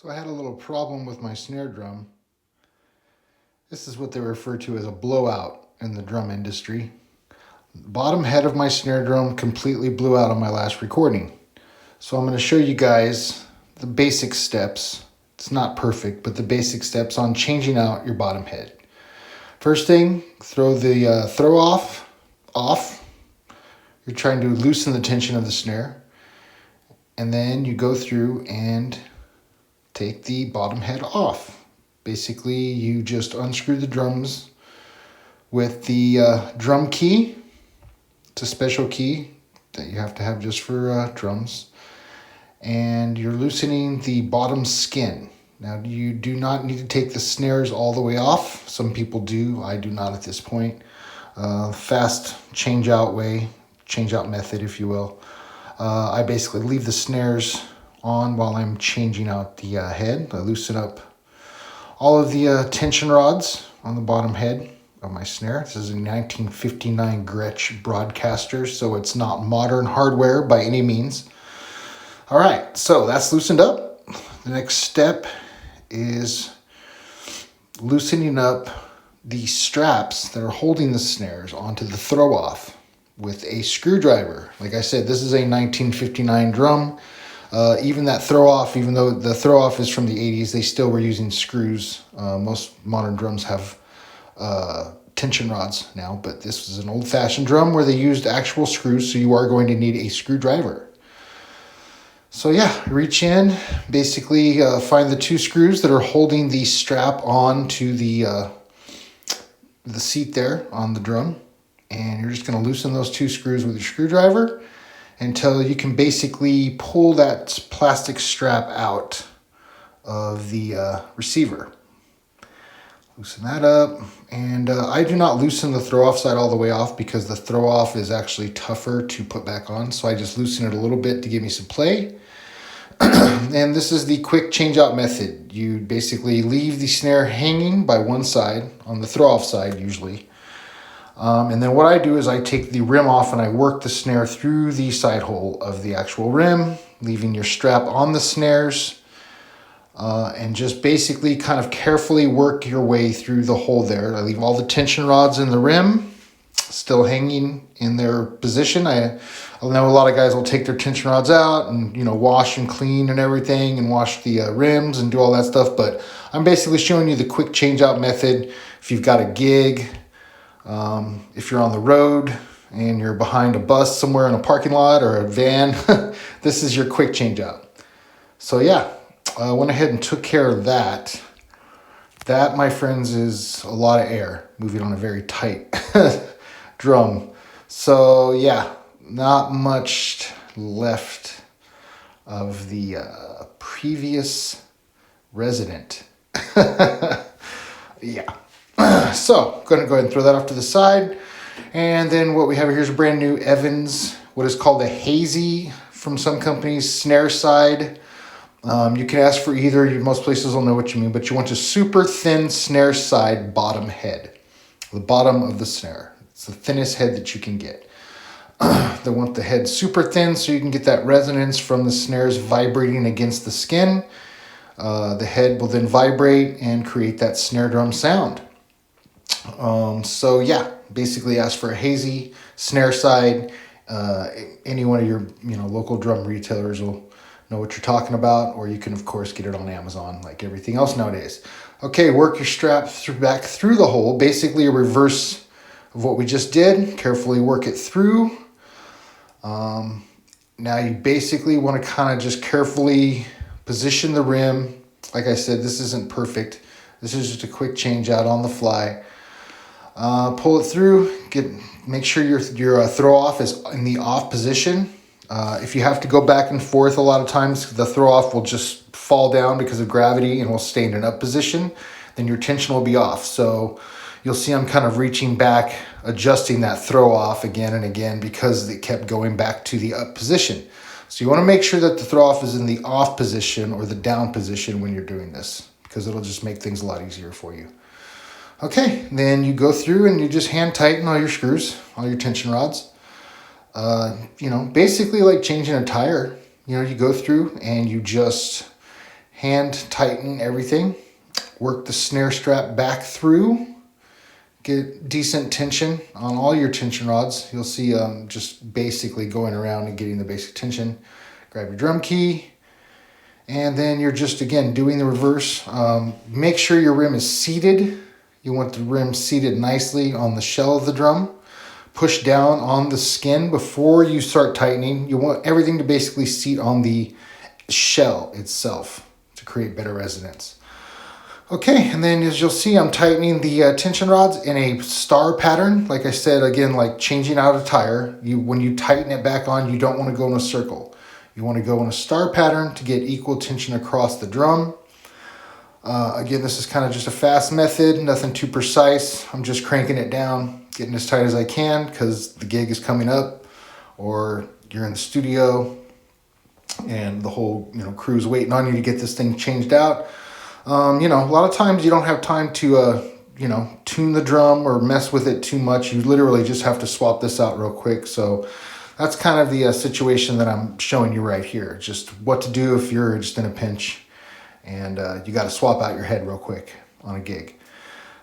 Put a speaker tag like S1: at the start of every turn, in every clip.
S1: So I had a little problem with my snare drum. This is what they refer to as a blowout in the drum industry. The bottom head of my snare drum completely blew out on my last recording. So I'm going to show you guys the basic steps. It's not perfect, but the basic steps on changing out your bottom head. First thing, throw the throw off. You're trying to loosen the tension of the snare. And then you go through and take the bottom head off. Basically, you just unscrew the drums with the drum key. It's a special key that you have to have just for drums. And you're loosening the bottom skin. Now, you do not need to take the snares all the way off. Some people do. I do not at this point. Fast change-out method, if you will. I basically leave the snares on while I'm changing out the head. I loosen up all of the tension rods on the bottom head of my snare. This is a 1959 Gretsch Broadcaster, so it's not modern hardware by any means. All right, so that's loosened up. The next step is loosening up the straps that are holding the snares onto the throw-off with a screwdriver. Like I said, this is a 1959 drum. Even that throw-off, even though the throw-off is from the 80s, they still were using screws. Most modern drums have tension rods now, but this is an old-fashioned drum where they used actual screws, so you are going to need a screwdriver. So yeah, reach in, basically find the two screws that are holding the strap on to the seat there on the drum, and you're just going to loosen those two screws with your screwdriver until you can basically pull that plastic strap out of the receiver. Loosen that up. And I do not loosen the throw-off side all the way off because the throw-off is actually tougher to put back on. So I just loosen it a little bit to give me some play. And this is the quick change-out method. You basically leave the snare hanging by one side, on the throw-off side usually. And then what I do is I take the rim off and I work the snare through the side hole of the actual rim, leaving your strap on the snares, and just basically kind of carefully work your way through the hole there. I leave all the tension rods in the rim still hanging in their position. I know a lot of guys will take their tension rods out and, wash and clean and everything and wash the rims and do all that stuff. But I'm basically showing you the quick change out method. If you've got a gig, if you're on the road and you're behind a bus somewhere in a parking lot or a van, this is your quick change out. So yeah, I went ahead and took care of that. That, my friends, is a lot of air moving on a very tight drum. So yeah, not much left of the previous resident. Yeah. So, going to go ahead and throw that off to the side. And then what we have here is a brand new Evans, what is called a hazy from some companies, snare side. You can ask for either. Most places will know what you mean, but you want a super thin snare side bottom head. The bottom of the snare. It's the thinnest head that you can get. They want the head super thin so you can get that resonance from the snares vibrating against the skin. The head will then vibrate and create that snare drum sound. So yeah, basically ask for a hazy snare side. Any one of your local drum retailers will know what you're talking about, or you can of course get it on Amazon like everything else nowadays. Okay, work your strap back through the hole, basically a reverse of what we just did. Carefully work it through. Now you basically want to kind of just carefully position the rim. Like I said, this isn't perfect. This is just a quick change out on the fly. Pull it through. Make sure your throw off is in the off position. If you have to go back and forth, a lot of times the throw off will just fall down because of gravity and will stay in an up position. Then your tension will be off. So you'll see I'm kind of reaching back, adjusting that throw off again and again because it kept going back to the up position. So you want to make sure that the throw off is in the off position or the down position when you're doing this, because it'll just make things a lot easier for you. Okay, then you go through and you just hand tighten all your screws, all your tension rods. Basically like changing a tire. You go through and you just hand tighten everything. Work the snare strap back through. Get decent tension on all your tension rods. You'll see just basically going around and getting the basic tension. Grab your drum key, and then you're just, again, doing the reverse. Make sure your rim is seated. You want the rim seated nicely on the shell of the drum. Push down on the skin before you start tightening. You want everything to basically seat on the shell itself to create better resonance. Okay, and then as you'll see, I'm tightening the tension rods in a star pattern. Like I said, again, like changing out a tire. When you tighten it back on, you don't want to go in a circle. You want to go in a star pattern to get equal tension across the drum. Again, this is kind of just a fast method, nothing too precise. I'm just cranking it down, getting as tight as I can because the gig is coming up, or you're in the studio and the whole crew's waiting on you to get this thing changed out. A lot of times you don't have time to tune the drum or mess with it too much. You literally just have to swap this out real quick. So that's kind of the situation that I'm showing you right here. Just what to do if you're just in a pinch and you got to swap out your head real quick on a gig.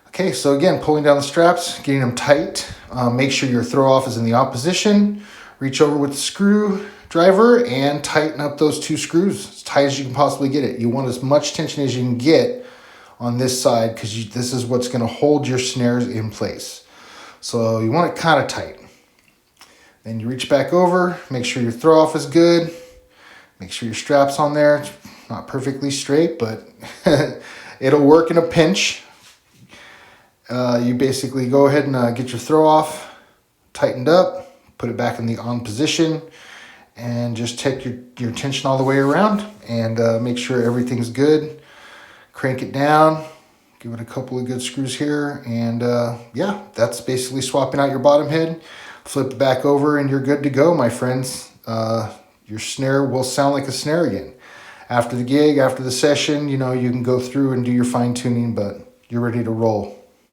S1: Okay, so again, pulling down the straps, getting them tight. Make sure your throw off is in the opposition. Reach over with the screwdriver and tighten up those two screws as tight as you can possibly get it. You want as much tension as you can get on this side because this is what's going to hold your snares in place. So you want it kind of tight. Then you reach back over, make sure your throw off is good. Make sure your strap's on there. It's not perfectly straight, but it'll work in a pinch. You basically go ahead and get your throw off tightened up, put it back in the on position, and just take your tension all the way around and make sure everything's good. Crank it down, give it a couple of good screws here, and yeah, that's basically swapping out your bottom head. Flip it back over and you're good to go, my friends. Your snare will sound like a snare again. After the gig, after the session, you can go through and do your fine tuning, but you're ready to roll.